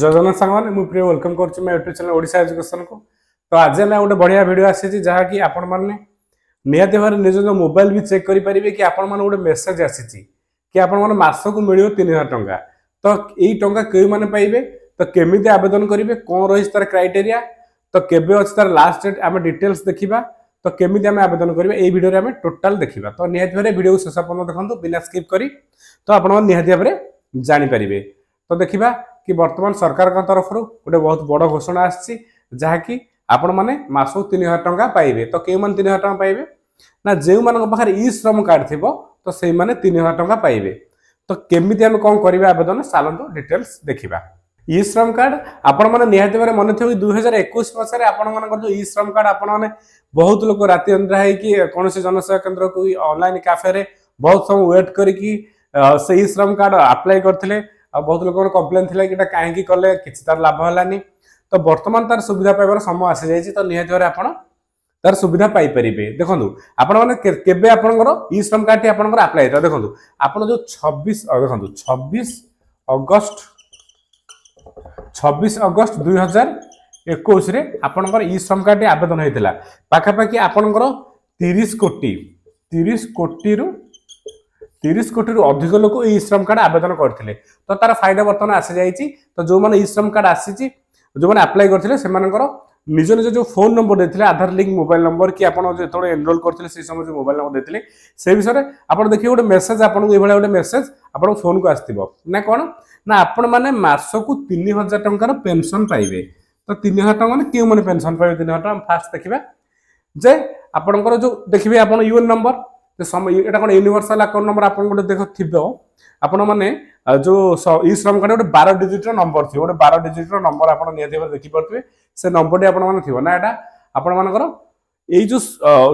जय जगन्नाथ सांगने मुझे प्रिय वेलकम करुच्ची मैं यूट्यूब चैनल ओडिशा एजुकेशन को। तो आज आम गोटे बढ़िया वीडियो आसी जहाँकि आपण मैंने निहत भाव निज मोबाइल भी चेक करेंगे कि आपण मैंने गोटे मेसेज आसी कि आपण मास को मिल 3000 टंका। तो यही टंका क्यों मैंने पाइबे, तो केमी आवेदन करेंगे, कौन रही तार क्राइटेरिया, तो केबे अच्छी तार लास्ट डेट आम डिटेल्स देखा, तो केमी आम आवेदन करेंगे यही वीडियो आम टोटाल देखा। तो निहत भाव वीडियो शेष पर्यटन देखो बिना स्किप करी, तो आप निहत भाव जानीपारे। तो देखा कि वर्तमान सरकार तरफ गोटे बहुत बड़ घोषणा आसी जहाँकि आपण मैंने मास 3000 टंका पाइबे। तो क्यों मैंने 3000 टंका पाइबे ना जो मान पाखे ई श्रम कार्ड थी तो से मैंने 3000 टंका पाइबे। तो केमी आम कौन करेंगे आवेदन चलतु डिटेल्स देखा। ई श्रम कार्ड आपण मैंने निहत भाव मन थे 2021 मसीह आपण जो ई श्रम कार्ड आपण मैंने बहुत लोग राति अंधेरा है कौन से जनसेवा केन्द्र को ऑनलाइन कैफे बहुत समय वेट करके ई श्रम कार्ड अप्लाई करते। बहुत लोग कम्प्लेन थी कि कहीं कले कि तार लाभ है। तो बर्तमान तार सुविधा पाइबार समय आसी जाइए। तो निहत भाव आप तार सुविधा पाइपर। देखो आपण मैंने केबे आपंकर ई श्रम कार्ड आपंकर अप्लाई होता देखो आप जो 26 अगस्त 2021 आपंकर ई श्रम कार्ड आवेदन होता पाखापाखि आपंकर 30 कोटी रु अधिक लोग ई श्रम कार्ड आवेदन करते। तो तार फायदा बर्तमान आसी जाइए। तो जो मैंने ई श्रम कार्ड आसी जो मैंने अप्लाई करते से निज निज जो फोन नंबर देते आधार लिंक मोबाइल नंबर कि जो एनरोल करते से समय जो मोबाइल नंबर देते से विषय में आप देखिए गोटे मेसेज आपको ये गोटे मेसेज आप फोन को आसो ना कौन ना आपण मैंने मास को 3000 टंकार पेंशन पाइबे। तो 3000 टंका मैंने क्यों मैंने पेंशन पाइबे 3000 टंका फास्ट देखा जे आपंकर जो देखिए आप यूएन नंबर यहाँ कौन यूनिवर्सल अकाउंट नंबर आप देख थी आपण मैंने जो ई श्रम कार्ड गोटे 12 डिजिट नंबर थी गोटे 12 डिजिट नंबर आप देखिपे से नंबर आप ना यहाँ आपण मानकर यही जो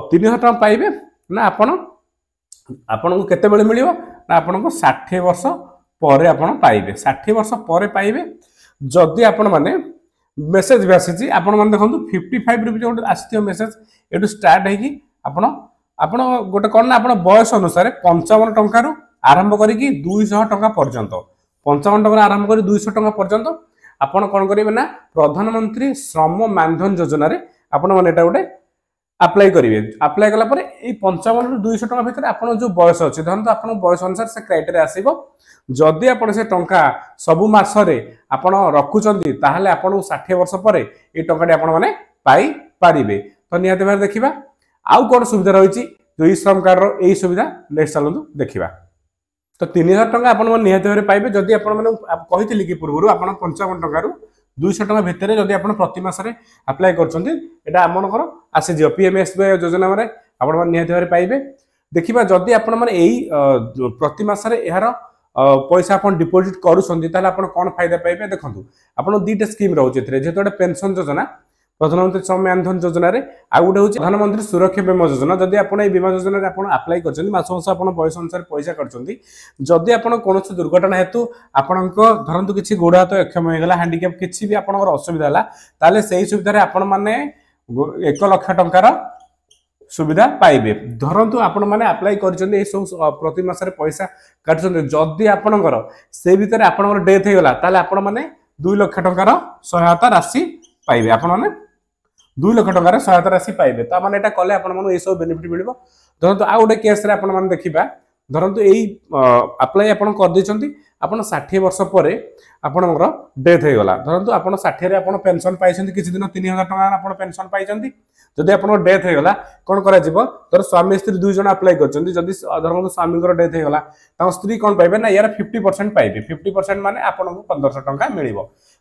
3000 टंका पाइबे ना आपन को केते बेले मिलिबो ना आपन को 60 वर्ष पर आपण पाइबे 60 वर्ष पर पाइबे। जदि आपण माने मेसेज भी आसी आपण माने देखंतु 55 रुपये जो आसी मेसेज एटू स्टार्ट है कि आपण गोटे कौन ना आप बयस अनुसार 55 टंकार आरंभ करी 200 टंका पर्यंत 55 टंका आरंभ कर 200 टंका पर्यंत आपण कौन करेंगे ना प्रधानमंत्री श्रम मानधन योजना रे आपण माने एटा गोटे अप्लाई करेंगे। अप्लाई कला पर 55 रु 200 टंका भितर आपण जो बयस अच्छे धरन तो आपण बयस अनुसार से क्राइटेरिया आसीबो। जदि आपण से टंका सबु मासरे आपण रखुचंदी ताहाले आपण 60 वर्ष पर ए टंकाटी आपण माने पाई पारिबे। तो नियत भाव देखिबा आउ कौन सुविधा रही जो ई श्रम कार्ड यही सुविधा नेक्स्ट चलतु देखा। तो 3000 टंका आप निहत भाव पाइबे जदि आपने कि पूर्व आप 55 टंकार 200 टंका भितर जदि आप प्रति मासरे अप्लाई करना आमकर आसीज पीएमएसवाई योजना में आप निहत भाव पाइबे। देखा जदि आप प्रति मासरे यार पैसा आप डिपोजिट करुँच कौन फायदा पाइबे। देखो आप 2टा स्कीम रोचे जेहेतु गोटे पेंशन योजना प्रधानमंत्री श्रम मानधन योजना रे आ गोटे हूँ प्रधानमंत्री सुरक्षा बीमा योजना। जदि आप बीमा योजना अप्लाई कर मास मास आप बयस अनुसार पैसा करदी आप कौन दुर्घटना हेतु आपण धरतु किसी गोड़ हाथ अक्षम होगा हैंडिकैप किसी भी आपंकर असुविधा है से सुविधा आपण मैंने 1 लाख टंकार सुविधा पाइबे। धरतु आपण मैंने अप्लाई कर प्रति मासरे पैसा काटुंट जदि आपणकर से भितर आपणकर डेथ होगा ताले आपण मैंने 2 लाख टंकार सहायता राशि पाइबे। आपण मैंने 2 लाख टंकार सहायता राशि पाइबे। तो मैंने यहाँ कले आप सब बेनिफिट मिल धरतु आ गोटे केस देखा धरतु यही अप्लाई आप कर 60 वर्ष पर आपंकर डेथ होगा धरतु आप 60 आप पेंशन पाई किसी दिन 3000 टंका आप पेंशन पाई जदि आप डेथ होगा कौन कर स्वामी स्त्री 2 जन अप्लाई कर धरतु स्वामी डेथ होगा स्त्री कौन पाइबे ना यार 50% पाइबे 50% माने आपको 1500 टंका मिल।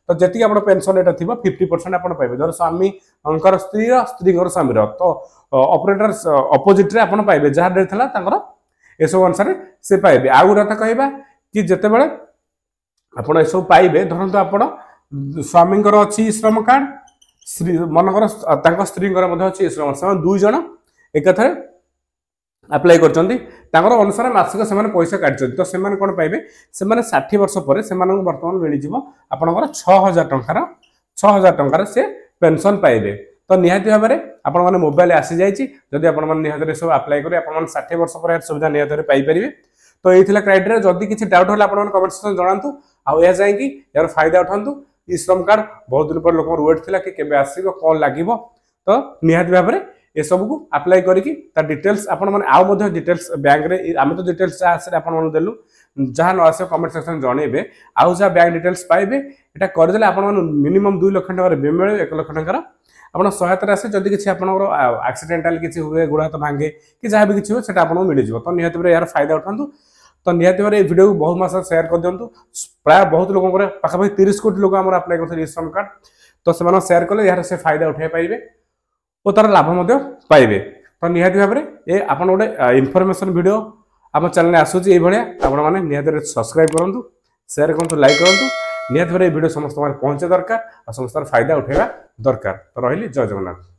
तो जी आप पेंशन एटा थी 50% आप पाइबे धर स्वामी स्त्री स्वामी तो ऑपरेटर अपोजिट आप पाइबे जहाँ डेथ है ये सब अनुसार से पाइबे। आ गोटे कहवा कि जिते बड़े आप सब पाइबे धरतु आप स्वामी अच्छी श्रम कार्ड स्त्री मनकर स्त्री अच्छी श्रम से 2 जन एक अप्लाई कर अनुसार मासिक से पैसा काटि तो से कौन पाइबे से 60 वर्ष पर से बर्तमान मिल आपंकर 6000 टंकार से पेंशन पाइबे। तो निहाती भाव में आपण मैंने मोबाइल आसी जाइए जदि आप निहत सब अप्लाई करेंगे आप 60 वर्ष पर सुविधा निहत पाइपर। तो ये क्राइटेरिया जदि किसी डाउट है आप कमेंट सेक्शन जनातु आ जाए यार फायदा उठातु ई श्रम कार्ड बहुत दिन पर लोक वेट थिला कि केबे आसीबो कोन लागिबो तो निहात भाबरे ए सब को अप्लाई करिकी ता डिटेल्स आपण माने आउ मध्ये डिटेल्स बैंक रे आमे तो डिटेल्स आसे आपण माने देलु जहाँ न आसे कमेंट सेक्शन जणेबे आउ जा बैंक डिटेल्स पाइबे एटा कर देले आपण माने मिनिमम 2 लाख टका रे बेमेळे 1 लाख टका आपण सहायता आसे जदि किछि आपनकर एक्सीडेंटल किछि हुए गुड़ा तो भांगे कि जहाँ भी किछि हो सेटा आपण मिल जिवो तो निहात भाबरे यार फायदा उठांतु तो निहात भाबरे वीडियो को बहुत मास शेयर कर दियंतु प्राय बहुत लोगों को पाखा पाखी 30 कोटी लोग हमर अप्लाई करथि ई श्रम कार्ड तो से शेयर कले यार से फायदा उठाई पाइबे और तार लाभ मध्य पाइबे तो निहाती भाबरे ए आपन गोटे इनफॉरमेशन वीडियो आम चैनल आसूची ए भलिया आपण माने निहाती सब्सक्राइब करंतु शेयर करंतु लाइक करंतु निहाती भाबरे वीडियो समस्त पहुंचे दरकार और समस्त फायदा उठेगा दरकार तो रहिली जय जगन्नाथ।